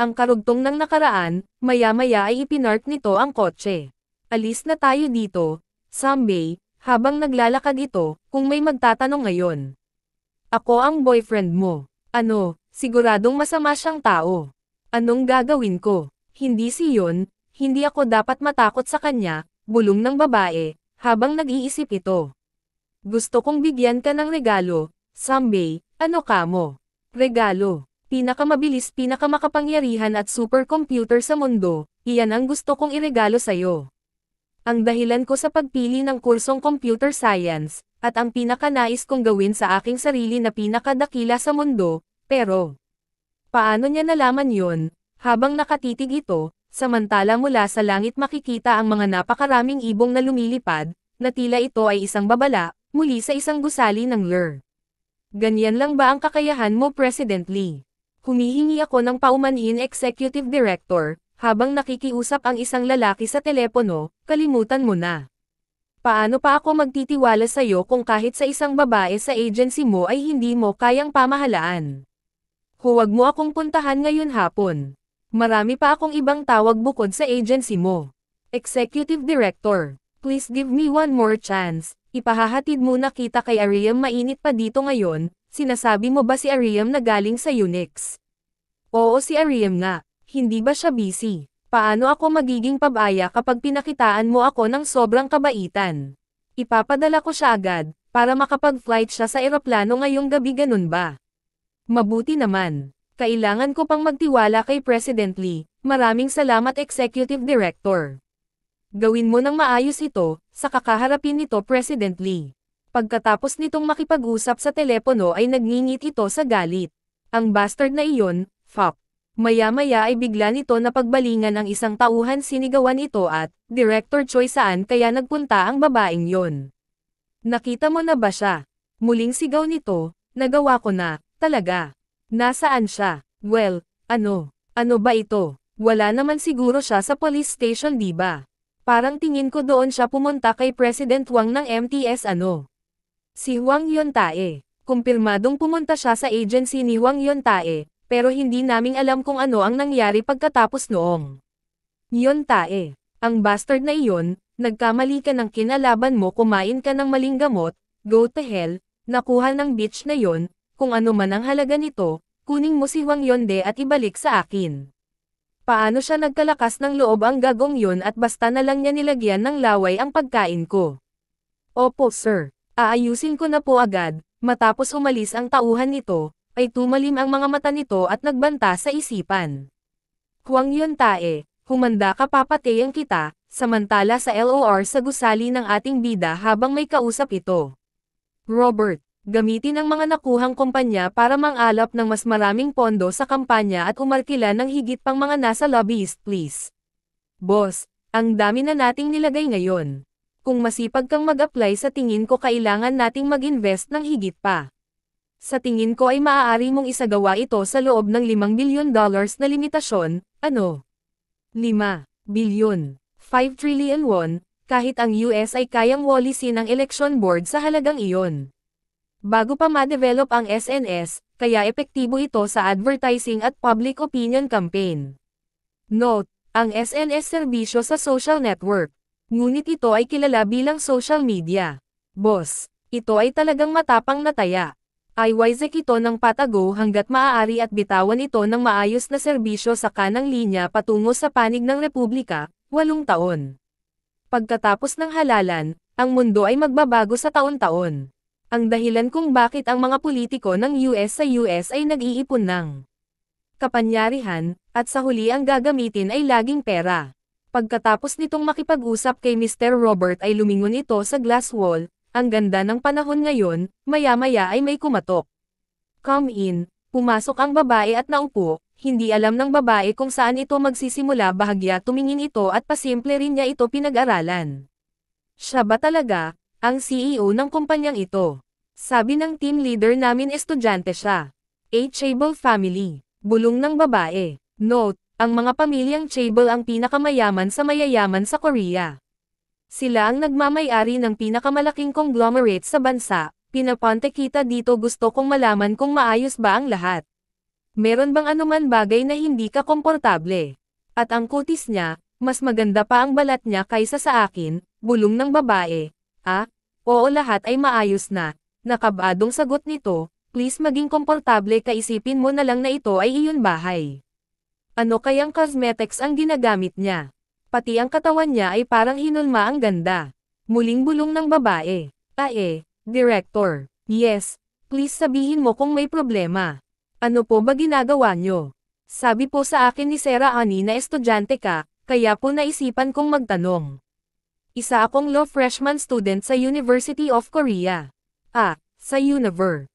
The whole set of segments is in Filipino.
Ang karugtong ng nakaraan, maya-maya ay ipinark nito ang kotse. Alis na tayo dito, Someday, habang naglalakad ito, kung may magtatanong ngayon. Ako ang boyfriend mo. Ano, siguradong masama siyang tao. Anong gagawin ko? Hindi si Yun, hindi ako dapat matakot sa kanya, bulong ng babae, habang nag-iisip ito. Gusto kong bigyan ka ng regalo, Someday, ano ka mo? Regalo. Pinakamabilis, pinakamakapangyarihan at supercomputer sa mundo, iyan ang gusto kong iregalo sa'yo. Ang dahilan ko sa pagpili ng kursong computer science, at ang pinakanais kong gawin sa aking sarili na pinakadakila sa mundo, pero paano niya nalaman yon? Habang nakatitig ito, samantala mula sa langit makikita ang mga napakaraming ibong na lumilipad, na tila ito ay isang babala, muli sa isang gusali ng lure. Ganyan lang ba ang kakayahan mo, President Lee? Humihingi ako ng paumanhin, Executive Director. Habang nakikiusap ang isang lalaki sa telepono, kalimutan mo na. Paano pa ako magtitiwala sa'yo kung kahit sa isang babae sa agency mo ay hindi mo kayang pamahalaan? Huwag mo akong puntahan ngayon hapon. Marami pa akong ibang tawag bukod sa agency mo. Executive Director, please give me one more chance. Ipahahatid muna kita kay Ariam, mainit pa dito ngayon. Sinasabi mo ba si Ariam na galing sa Unix? Oo, si Ariam nga. Hindi ba siya busy? Paano ako magiging pabaya kapag pinakitaan mo ako ng sobrang kabaitan? Ipapadala ko siya agad, para makapag-flight siya sa eroplano ngayong gabi, ganun ba? Mabuti naman. Kailangan ko pang magtiwala kay President Lee. Maraming salamat, Executive Director. Gawin mo ng maayos ito, sa kakaharapin nito, President Lee. Pagkatapos nitong makipag-usap sa telepono ay nagngingit ito sa galit. Ang bastard na iyon, fuck. Maya-maya ay bigla nito na pagbalingan ang isang tauhan, sinigawan ito at, Director Choi, saan kaya nagpunta ang babaeng yon? Nakita mo na ba siya? Muling sigaw nito, nagawa ko na, talaga. Nasaan siya? Well, ano ba ito? Wala naman siguro siya sa police station, di ba? Parang tingin ko doon siya pumunta kay President Wang ng MTS. Ano? Si Hwang Yun-tae. Kumpirmadong pumunta siya sa agency ni Hwang Yun-tae. Pero hindi naming alam kung ano ang nangyari pagkatapos noong. Yun-tae, ang bastard na iyon, nagkamali ka ng kinalaban mo, kumain ka ng maling gamot, go to hell, nakuha ng bitch na yon, kung ano man ang halaga nito, kunin mo si Hwang Yonde at ibalik sa akin. Paano siya nagkalakas ng loob ang gagong yun at basta na lang niya nilagyan ng laway ang pagkain ko? Opo sir, aayusin ko na po agad. Matapos umalis ang tauhan nito, ay tumalim ang mga mata nito at nagbanta sa isipan. Hwang Yun-tae, humanda ka, papatayin kita, samantala sa LOR sa gusali ng ating bida habang may kausap ito. Robert, gamitin ang mga nakuhang kumpanya para mang-alap ng mas maraming pondo sa kampanya at umarkila ng higit pang mga nasa lobbyist, please. Boss, ang dami na nating nilagay ngayon. Kung masipag kang mag-apply, sa tingin ko kailangan nating mag-invest ng higit pa. Sa tingin ko ay maaari mong isagawa ito sa loob ng $5 billion na limitasyon, ano? 5 bilyon, 5 trillion won, kahit ang US ay kayang walisin ang election board sa halagang iyon. Bago pa ma-develop ang SNS, kaya epektibo ito sa advertising at public opinion campaign. Note, ang SNS serbisyo sa social network. Ngunit ito ay kilala bilang social media. Boss, ito ay talagang matapang na taya. Iwizek ito ng patago hanggat maaari at bitawan ito ng maayos na serbisyo sa kanang linya patungo sa panig ng Republika, 8 taon. Pagkatapos ng halalan, ang mundo ay magbabago sa taon-taon. Ang dahilan kung bakit ang mga politiko ng US sa US ay nag-iipon ng kapanyarihan, at sa huli ang gagamitin ay laging pera. Pagkatapos nitong makipag-usap kay Mr. Robert ay lumingon ito sa glass wall. Ang ganda ng panahon ngayon, maya-maya ay may kumatok. Come in, pumasok ang babae at naupo, hindi alam ng babae kung saan ito magsisimula, bahagya tumingin ito at pasimple rin niya ito pinag-aralan. Siya ba talaga, ang CEO ng kumpanyang ito? Sabi ng team leader namin estudyante siya. Chable family, bulong ng babae. Note, ang mga pamilyang Chable ang pinakamayaman sa mayayaman sa Korea. Sila ang nagmamay-ari ng pinakamalaking conglomerate sa bansa. Pinaponte kita dito, gusto kong malaman kung maayos ba ang lahat. Meron bang anuman bagay na hindi ka komportable? At ang kutis niya, mas maganda pa ang balat niya kaysa sa akin, bulong ng babae. Ah? Oo, lahat ay maayos na. Nakabadong sagot nito, please maging komportable, kaisipin mo na lang na ito ay iyong bahay. Ano kayang cosmetics ang ginagamit niya? Pati ang katawan niya ay parang hinulma, ang ganda. Muling bulong ng babae. Director. Yes, please sabihin mo kung may problema. Ano po ba ginagawa nyo? Sabi po sa akin ni Sarah Annie na estudyante ka, kaya po naisipan kong magtanong. Isa akong law freshman student sa University of Korea. Sa Univer.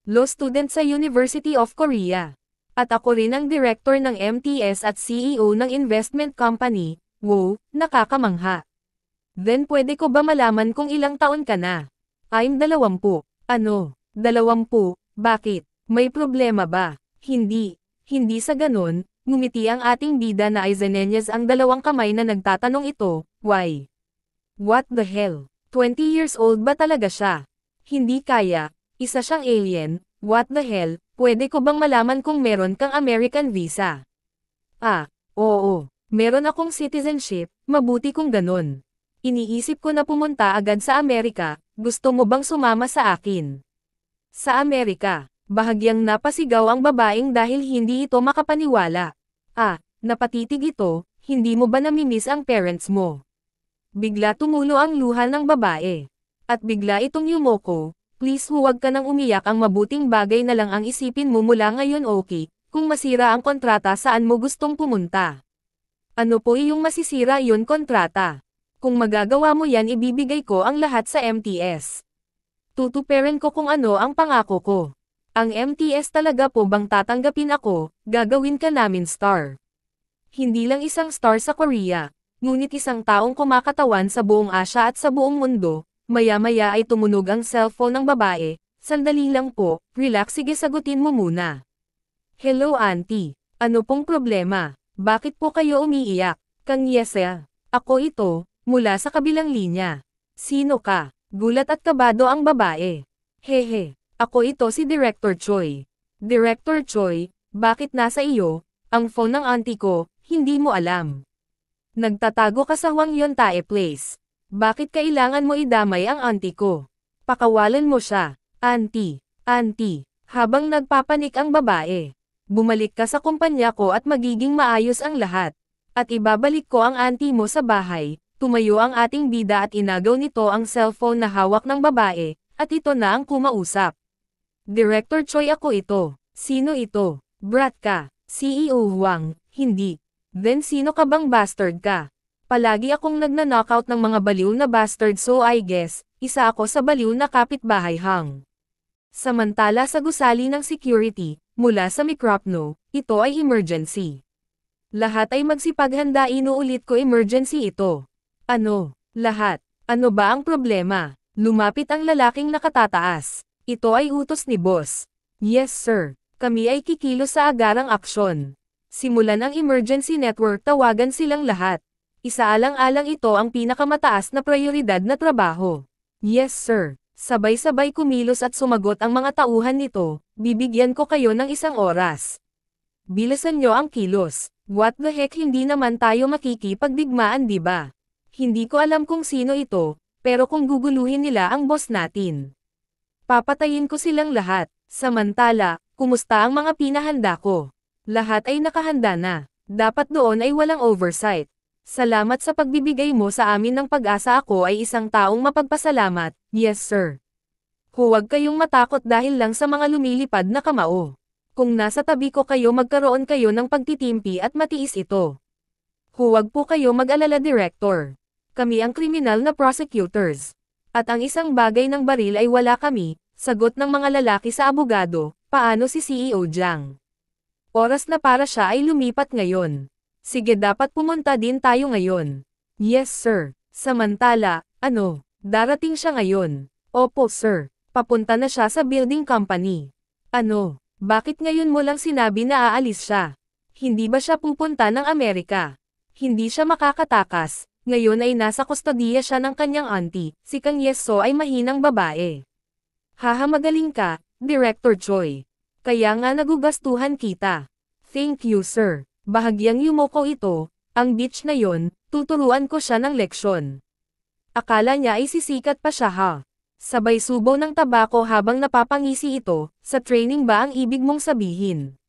Law student sa University of Korea. At ako rin ang director ng MTS at CEO ng investment company. Wow, nakakamangha. Then pwede ko ba malaman kung ilang taon ka na? I'm 20. 20? Bakit? May problema ba? Hindi sa ganon, ngumiti ang ating bida na Aizenenias, ang dalawang kamay na nagtatanong ito, why? What the hell? 20 years old ba talaga siya? Hindi kaya, isa siyang alien, what the hell, pwede ko bang malaman kung meron kang American visa? Oo, meron akong citizenship, mabuti kung ganon. Iniisip ko na pumunta agad sa Amerika, gusto mo bang sumama sa akin? Sa Amerika? Bahagyang napasigaw ang babaeng dahil hindi ito makapaniwala. Napatitig ito, hindi mo ba namimiss ang parents mo? Bigla tumulo ang luha ng babae. At bigla itong yumoko, please huwag ka nang umiyak, ang mabuting bagay na lang ang isipin mo mula ngayon, okay, kung masira ang kontrata saan mo gustong pumunta. Ano po iyong masisira yon kontrata? Kung magagawa mo yan, ibibigay ko ang lahat sa MTS. Tutuperin ko kung ano ang pangako ko. Ang MTS talaga po bang tatanggapin ako, gagawin ka namin star. Hindi lang isang star sa Korea, ngunit isang taong kumakatawan sa buong Asya at sa buong mundo. Maya-maya ay tumunog ang cellphone ng babae. Sandali lang po, relax, sige sagutin mo muna. Hello auntie, ano pong problema? Bakit po kayo umiiyak? Kang Yesel. Ako ito, mula sa kabilang linya. Sino ka? Gulat at kabado ang babae. Hehe. Ako ito si Director Choi. Director Choi, bakit nasa iyo ang phone ng auntie ko, hindi mo alam? Nagtatago ka sa Hwangyon Tae Place. Bakit kailangan mo idamay ang auntie ko? Pakawalan mo siya. Auntie, habang nagpapanik ang babae. Bumalik ka sa kumpanya ko at magiging maayos ang lahat. At ibabalik ko ang auntie mo sa bahay. Tumayo ang ating bida at inagaw nito ang cellphone na hawak ng babae, at ito na ang kumausap. Director Choi, ako ito. Sino ito? Brat ka. CEO Hwang, hindi. Then sino ka bang bastard ka? Palagi akong nagna-knockout ng mga baliw na bastard, so I guess, isa ako sa baliw na kapitbahay hang. Samantala sa gusali ng security, mula sa mikropno, ito ay emergency. Lahat ay magsipaghanda, inuulit ko, emergency ito. Lahat? Ano ba ang problema? Lumapit ang lalaking nakatataas. Ito ay utos ni boss. Yes sir, kami ay kikilos sa agarang aksyon. Simulan ang emergency network, tawagan silang lahat. Isaalang-alang ito ang pinakamataas na prioridad na trabaho. Yes sir, sabay-sabay kumilos at sumagot ang mga tauhan nito, bibigyan ko kayo ng 1 oras. Bilisan nyo ang kilos. What the heck, hindi naman tayo makikipagdigmaan, di ba? Hindi ko alam kung sino ito, pero kung guguluhin nila ang boss natin, papatayin ko silang lahat. Samantala, kumusta ang mga pinahanda ko? Lahat ay nakahanda na. Dapat doon ay walang oversight. Salamat sa pagbibigay mo sa amin ng pag-asa, ako ay isang taong mapagpasalamat. Yes sir. Huwag kayong matakot dahil lang sa mga lumilipad na kamao. Kung nasa tabi ko kayo, magkaroon kayo ng pagtitimpi at matiis ito. Huwag po kayo mag-alala, Director. Kami ang kriminal na prosecutors. At ang isang bagay ng baril ay wala kami, sagot ng mga lalaki sa abogado. Paano si CEO Jiang? Oras na para siya ay lumipat ngayon. Sige, dapat pumunta din tayo ngayon. Yes sir. Samantala, darating siya ngayon? Opo sir. Papunta na siya sa building company. Bakit ngayon mo lang sinabi na aalis siya? Hindi ba siya pupunta ng Amerika? Hindi siya makakatakas. Ngayon ay nasa kustodiya siya ng kanyang auntie, si Kang Yeso ay mahinang babae. Haha, magaling ka, Director Choi. Kaya nga nagugastuhan kita. Thank you sir. Bahagyang yumoko ito, ang bitch na yon, tuturuan ko siya ng leksyon. Akala niya ay sisikat pa siya ha. Sabay subo ng tabako habang napapangisi ito, sa training ba ang ibig mong sabihin?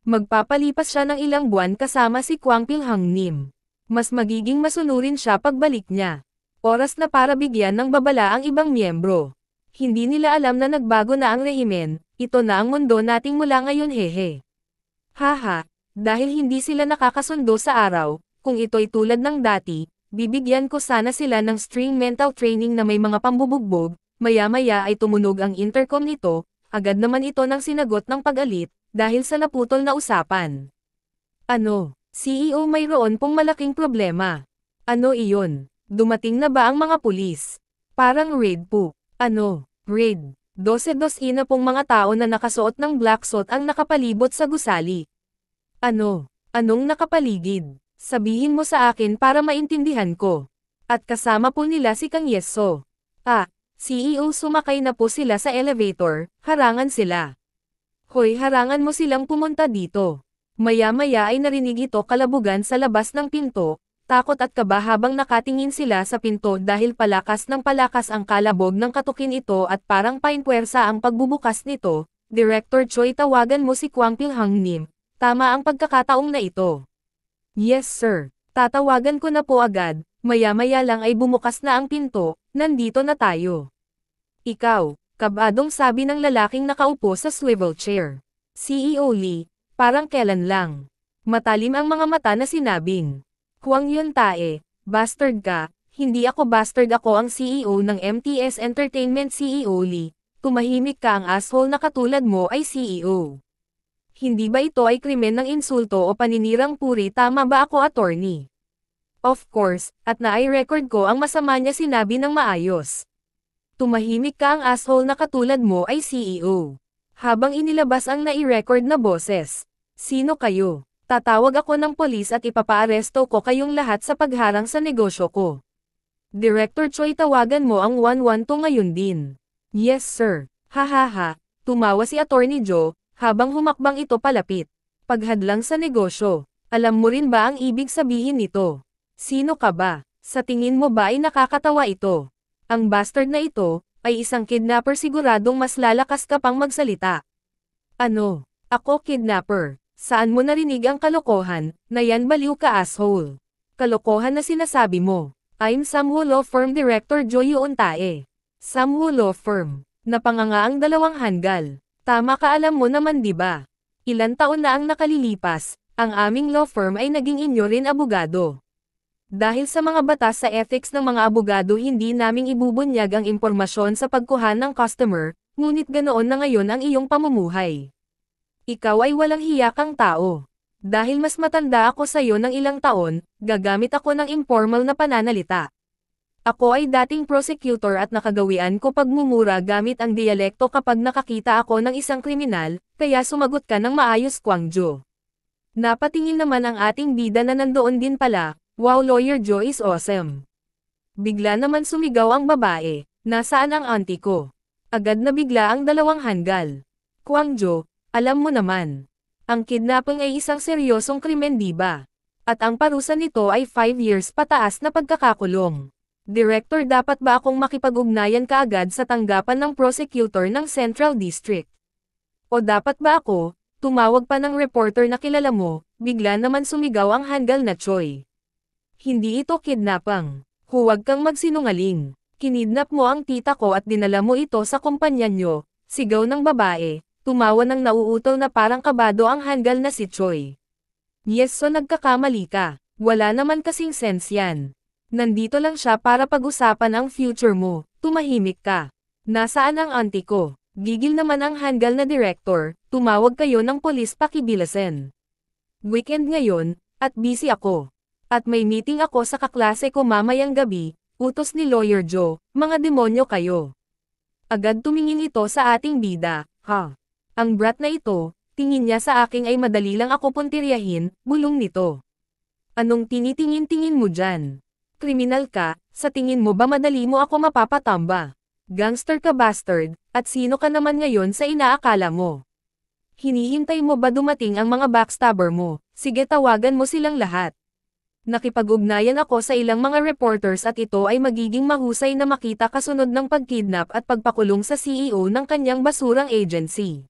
Magpapalipas siya ng ilang buwan kasama si Kwang Pilhang Nim. Mas magiging masunurin siya pagbalik niya. Oras na para bigyan ng babala ang ibang miyembro. Hindi nila alam na nagbago na ang rehimen, ito na ang mundo nating mula ngayon hehe. Haha, dahil hindi sila nakakasundo sa araw, kung ito'y tulad ng dati, bibigyan ko sana sila ng string mental training na may mga pambubugbog, maya-maya ay tumunog ang intercom nito, agad naman ito ng sinagot ng pag-alit, dahil sa naputol na usapan. Ano, CEO mayroon pong malaking problema. Ano iyon? Dumating na ba ang mga pulis? Parang raid po. Ano, raid? 12 na pong mga tao na nakasuot ng black suit ang nakapalibot sa gusali. Ano? Anong nakapaligid? Sabihin mo sa akin para maintindihan ko. At kasama po nila si Kang Yeso. CEO sumakay na po sila sa elevator, harangan sila. Hoy harangan mo silang pumunta dito. Maya-maya ay narinig ito kalabugan sa labas ng pinto, takot at kaba habang nakatingin sila sa pinto dahil palakas ng palakas ang kalabog ng katukin ito at parang painpuwersa ang pagbubukas nito. Director Choi tawagan mo si Kwang Pilhang Nim, tama ang pagkakataong na ito. Yes sir, tatawagan ko na po agad, maya-maya lang ay bumukas na ang pinto, nandito na tayo. Ikaw, kabadong sabi ng lalaking nakaupo sa swivel chair. CEO Lee, parang kailan lang. Matalim ang mga mata na sinabing. Kwang Yun Tae, bastard ka, hindi ako bastard ako ang CEO ng MTS Entertainment CEO Lee. Tumahimik ka ang asshole na katulad mo ay CEO. Hindi ba ito ay krimen ng insulto o paninirang puri tama ba ako attorney? Of course, at na-record ko ang masama niya sinabi ng maayos. Tumahimik ka ang asshole na katulad mo ay CEO. Habang inilabas ang nai-record na boses. Sino kayo? Tatawag ako ng polis at ipapaaresto ko kayong lahat sa pagharang sa negosyo ko. Director Choi tawagan mo ang 112 ngayon din. Yes sir. Hahaha. Tumawa si Attorney Joe, habang humakbang ito palapit. Paghadlang sa negosyo. Alam mo rin ba ang ibig sabihin nito? Sino ka ba? Sa tingin mo ba ay nakakatawa ito? Ang bastard na ito, ay isang kidnapper siguradong mas lalakas ka pang magsalita. Ano? Ako kidnapper. Saan mo narinig ang kalokohan, na yan baliw ka asshole? Kalokohan na sinasabi mo. I'm Samwoo Law Firm Director Joy Yoon Tae. Samwoo Law Firm. Napanganga ang dalawang hanggal. Tama ka alam mo naman di ba? Ilan taon na ang nakalilipas, ang aming law firm ay naging inyo rin abogado. Dahil sa mga batas sa ethics ng mga abogado hindi naming ibubunyag ang impormasyon sa pagkuha ng customer, ngunit ganoon na ngayon ang iyong pamumuhay. Ikaw ay walang hiya kang tao. Dahil mas matanda ako sa iyo ng ilang taon, gagamit ako ng informal na pananalita. Ako ay dating prosecutor at nakagawian ko pagmumura gamit ang dialekto kapag nakakita ako ng isang kriminal, kaya sumagot ka ng maayos Kwang Jo. Napatingin naman ang ating bida na nandoon din pala. Wow, Lawyer Joe is awesome. Bigla naman sumigaw ang babae, nasaan ang auntie ko? Agad na bigla ang dalawang hanggal. Kwang Jo, alam mo naman. Ang kidnapping ay isang seryosong krimen diba? At ang parusa nito ay 5 years pataas na pagkakakulong. Director dapat ba akong makipag-ugnayan kaagad sa tanggapan ng prosecutor ng Central District? O dapat ba ako, tumawag pa ng reporter na kilala mo, bigla naman sumigaw ang hanggal na Choi. Hindi ito kidnapang. Huwag kang magsinungaling. Kinidnap mo ang tita ko at dinala mo ito sa kumpanya nyo, sigaw ng babae, tumawa ng nauutol na parang kabado ang hanggal na si Choi. Yes so nagkakamali ka, wala naman kasing sense yan. Nandito lang siya para pag-usapan ang future mo, tumahimik ka. Nasaan ang auntie ko? Gigil naman ang hanggal na director, tumawag kayo ng polis pakibilasin. Weekend ngayon, at busy ako. At may meeting ako sa kaklase ko mamayang gabi, utos ni Lawyer Joe, mga demonyo kayo. Agad tumingin ito sa ating bida, ha? Ang brat na ito, tingin niya sa akin ay madali lang ako puntiryahin, bulong nito. Anong tinitingin-tingin mo dyan? Kriminal ka, sa tingin mo ba madali mo ako mapapatamba? Gangster ka bastard, at sino ka naman ngayon sa inaakala mo? Hinihintay mo ba dumating ang mga backstabber mo? Sige, tawagan mo silang lahat. Nakipag-ugnayan ako sa ilang mga reporters at ito ay magiging mahusay na makita kasunod ng pagkidnap at pagpakulong sa CEO ng kanyang basurang agency.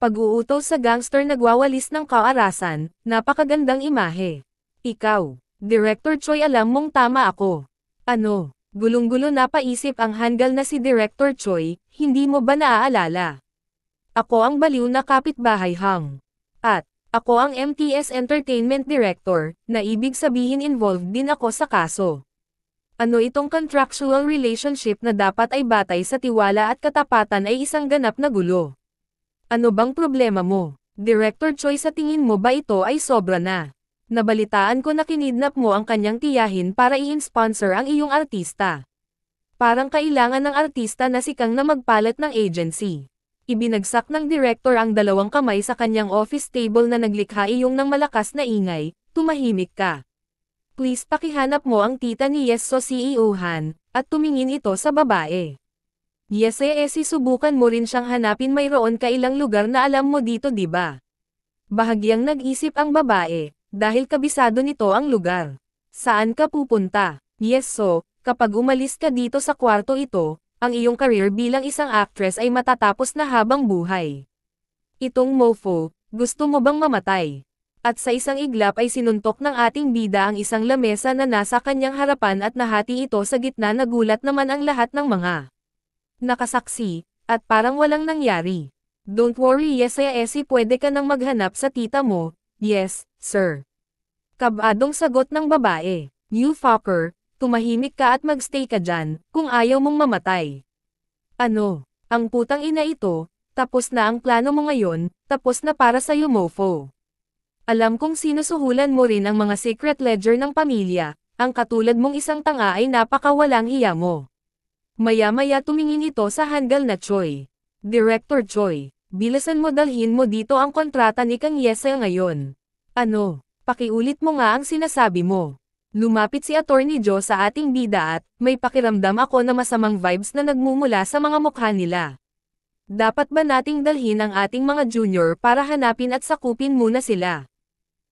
Pag-uutos sa gangster nagwawalis ng kaarasan, napakagandang imahe. Ikaw, Director Choi, alam mong tama ako. Ano? Gulong-gulo napaisip ang hanggal na si Director Choi, hindi mo ba naaalala? Ako ang baliw na kapitbahay Hang. At, ako ang MTS Entertainment Director, na ibig sabihin involved din ako sa kaso. Ano itong contractual relationship na dapat ay batay sa tiwala at katapatan ay isang ganap na gulo? Ano bang problema mo? Director Choi, sa tingin mo ba ito ay sobra na? Nabalitaan ko na kinidnap mo ang kanyang tiyahin para i-sponsor ang iyong artista. Parang kailangan ng artista na sikang na magpalit ng agency. Ibinagsak ng director ang dalawang kamay sa kanyang office table na naglikha iyong ng malakas na ingay, tumahimik ka. Please pakihanap mo ang tita ni Yeso CEO Han, at tumingin ito sa babae. Yese, subukan mo rin siyang hanapin, mayroon ka ilang lugar na alam mo dito, di ba? Bahagyang nag-isip ang babae, dahil kabisado nito ang lugar. Saan ka pupunta? Yeso, kapag umalis ka dito sa kwarto ito, ang iyong career bilang isang actress ay matatapos na habang buhay. Itong mofo, gusto mo bang mamatay? At sa isang iglap ay sinuntok ng ating bida ang isang lamesa na nasa kanyang harapan at nahati ito sa gitna. Nagulat naman ang lahat ng mga nakasaksi, at parang walang nangyari. Don't worry Yese, pwede ka nang maghanap sa tita mo. Yes, sir. Kabadong sagot ng babae. You fucker. Tumahimik ka at magstay ka dyan, kung ayaw mong mamatay. Ano? Ang putang ina ito, tapos na ang plano mo ngayon, tapos na para sa'yo mofo. Alam kong sinusuhulan mo rin ang mga secret ledger ng pamilya, ang katulad mong isang tanga ay napakawalang hiya mo. Maya-maya tumingin ito sa hanggal na Choi. Director Choi, bilisan mo, dalhin mo dito ang kontrata ni Kang Yese ngayon. Ano? Pakiulit mo nga ang sinasabi mo. Lumapit si Attorney Joe sa ating bida at, may pakiramdam ako na masamang vibes na nagmumula sa mga mukha nila. Dapat ba nating dalhin ang ating mga junior para hanapin at sakupin muna sila?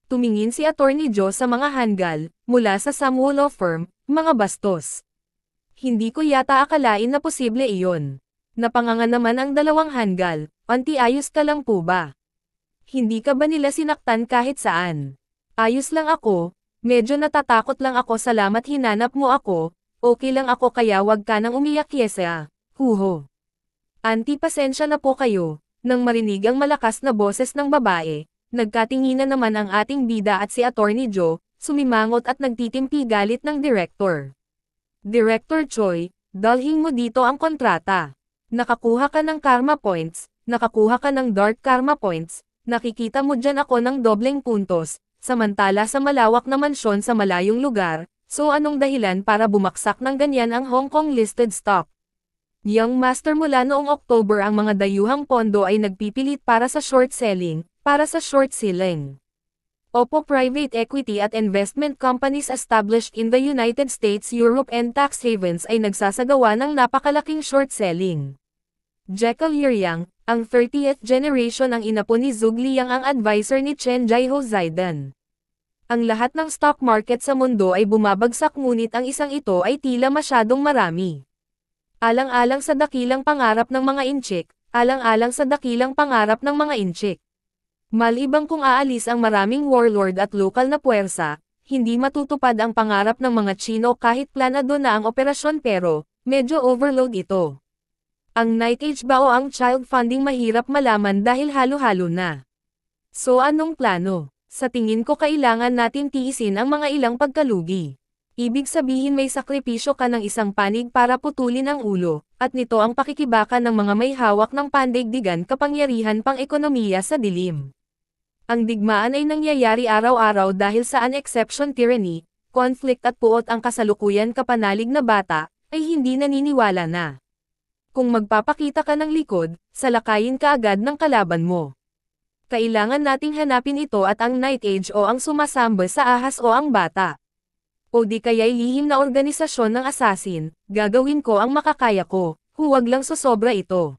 Tumingin si Attorney Joe sa mga hanggal, mula sa Samuel Law Firm, mga bastos. Hindi ko yata akalain na posible iyon. Napanganga naman ang dalawang hanggal, auntie, ayos ka lang po ba? Hindi ka ba nila sinaktan kahit saan? Ayos lang ako. Medyo natatakot lang ako, salamat hinanap mo ako, okay lang ako, kaya wag ka nang umiyak Yese. Huho. Auntie, pasensya na po kayo. Nang marinig ang malakas na boses ng babae, nagkatinginan naman ang ating bida at si Attorney Joe, sumimangot at nagtitimpi galit ng director. Director Choi, dalhin mo dito ang kontrata. Nakakuha ka ng karma points, nakakuha ka ng dark karma points, nakikita mo dyan ako ng dobleng puntos. Samantala sa malawak na mansyon sa malayong lugar, so anong dahilan para bumaksak ng ganyan ang Hong Kong listed stock? Young Master, mula noong October ang mga dayuhang pondo ay nagpipilit para sa short selling, para sa short selling. Opo, private equity at investment companies established in the United States, Europe and tax havens ay nagsasagawa ng napakalaking short selling. Jekyll Yeryang, ang 30th generation ang inapo ni Zhou Liang, ang advisor ni Chen Jaiho Zaidan. Ang lahat ng stock market sa mundo ay bumabagsak, ngunit ang isang ito ay tila masyadong marami. Alang-alang sa dakilang pangarap ng mga inchik, alang-alang sa dakilang pangarap ng mga inchik. Malibang kung aalis ang maraming warlord at lokal na puwersa, hindi matutupad ang pangarap ng mga Chino kahit planado na ang operasyon, pero medyo overload ito. Ang Night Age ba o ang child funding, mahirap malaman dahil halo-halo na. So anong plano? Sa tingin ko kailangan natin tiisin ang mga ilang pagkalugi. Ibig sabihin may sakripisyo ka ng isang panig para putulin ang ulo, at nito ang pakikibaka ng mga may hawak ng pandaigdigan, kapangyarihan pang-ekonomiya sa dilim. Ang digmaan ay nangyayari araw-araw dahil sa unexception tyranny, conflict at puot. Ang kasalukuyan kapanalig na bata, ay hindi naniniwala na. Kung magpapakita ka ng likod, salakayin ka agad ng kalaban mo. Kailangan nating hanapin ito at ang Night Age o ang sumasamba sa ahas o ang bata. O di kaya'y lihim na organisasyon ng assassin, gagawin ko ang makakaya ko, huwag lang sosobra ito.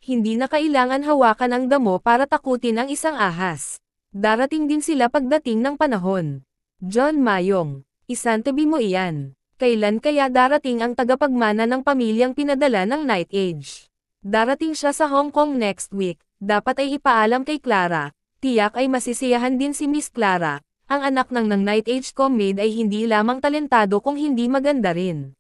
Hindi na kailangan hawakan ang damo para takutin ang isang ahas. Darating din sila pagdating ng panahon. John Mayong, isantabi mo iyan. Kailan kaya darating ang tagapagmana ng pamilyang pinadala ng Night Age? Darating siya sa Hong Kong next week, dapat ay ipaalam kay Clara. Tiyak ay masisiyahan din si Miss Clara. Ang anak ng Night Age Commaid ay hindi lamang talentado kung hindi maganda rin.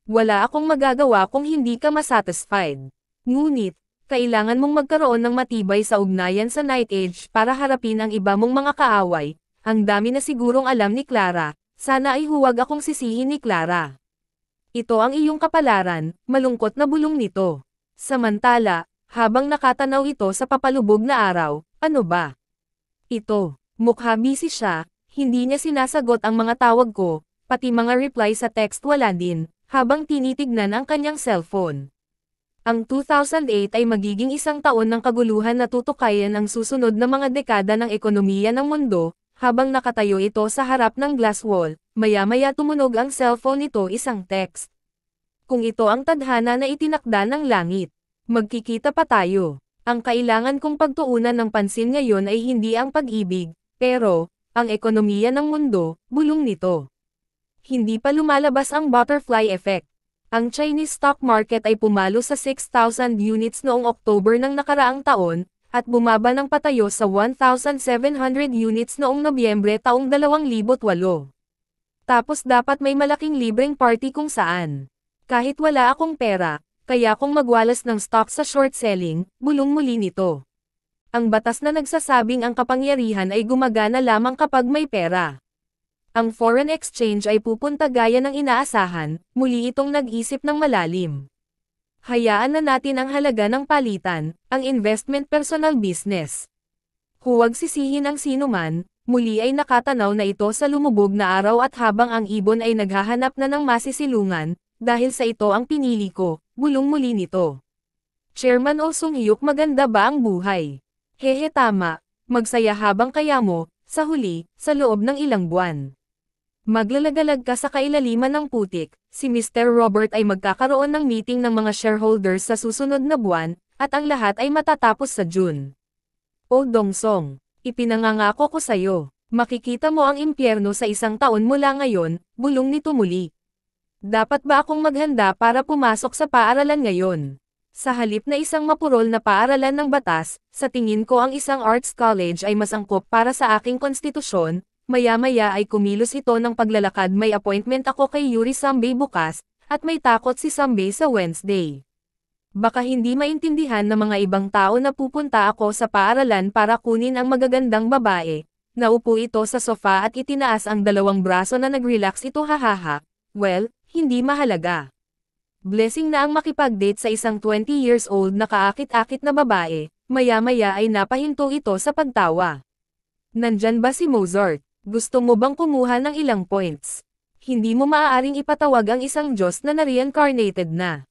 Wala akong magagawa kung hindi ka masatisfied. Ngunit, kailangan mong magkaroon ng matibay sa ugnayan sa Night Age para harapin ang iba mong mga kaaway. Ang dami na sigurong alam ni Clara, sana ay huwag akong sisihin ni Clara. Ito ang iyong kapalaran, malungkot na bulong nito. Samantala, habang nakatanaw ito sa papalubog na araw, ano ba? Ito. Mukha busy siya, hindi niya sinasagot ang mga tawag ko, pati mga reply sa text wala din, habang tinitignan ang kanyang cellphone. Ang 2008 ay magiging isang taon ng kaguluhan na tutukayan ang susunod na mga dekada ng ekonomiya ng mundo, habang nakatayo ito sa harap ng glass wall, maya-maya tumunog ang cellphone nito isang text. Kung ito ang tadhana na itinakda ng langit, magkikita pa tayo. Ang kailangan kong pagtuunan ng pansin ngayon ay hindi ang pag-ibig, pero, ang ekonomiya ng mundo, bulong nito. Hindi pa lumalabas ang butterfly effect. Ang Chinese stock market ay pumalo sa 6,000 units noong October ng nakaraang taon, at bumaba ng patayo sa 1,700 units noong Nobyembre taong 2008. Tapos dapat may malaking libreng party kung saan. Kahit wala akong pera, kaya kung magwalas ng stock sa short selling, bulong muli nito. Ang batas na nagsasabing ang kapangyarihan ay gumagana lamang kapag may pera. Ang foreign exchange ay pupunta gaya ng inaasahan, muli itong nag-isip ng malalim. Hayaan na natin ang halaga ng palitan, ang investment personal business. Huwag sisihin ang sinuman, muli ay nakatanaw na ito sa lumubog na araw at habang ang ibon ay naghahanap na ng masisilungan, dahil sa ito ang pinili ko, bulong muli nito. Chairman Oh Sung-hyuk, maganda ba ang buhay? Hehe, tama, magsaya habang kaya mo, sa huli, sa loob ng ilang buwan. Maglalagalag ka sa kailaliman ng putik, si Mr. Robert ay magkakaroon ng meeting ng mga shareholders sa susunod na buwan, at ang lahat ay matatapos sa June. Oh Dong-song, ipinangangako ko sa'yo, makikita mo ang impyerno sa isang taon mula ngayon, bulong nito muli. Dapat ba akong maghanda para pumasok sa paaralan ngayon? Sa halip na isang mapurol na paaralan ng batas, sa tingin ko ang isang arts college ay mas angkop para sa aking konstitusyon, maya-maya ay kumilos ito ng paglalakad. May appointment ako kay Yuri Sambay bukas, at may takot si Sambay sa Wednesday. Baka hindi maintindihan ng mga ibang tao na pupunta ako sa paaralan para kunin ang magagandang babae. Naupo ito sa sofa at itinaas ang dalawang braso na nag-relax ito, hahaha. Well, hindi mahalaga. Blessing na ang makipag-date sa isang 20 years old na kaakit-akit na babae, maya-maya ay napahinto ito sa pagtawa. Nandyan ba si Mozart? Gusto mo bang kumuha ng ilang points? Hindi mo maaaring ipatawag ang isang Diyos na na-reincarnated na.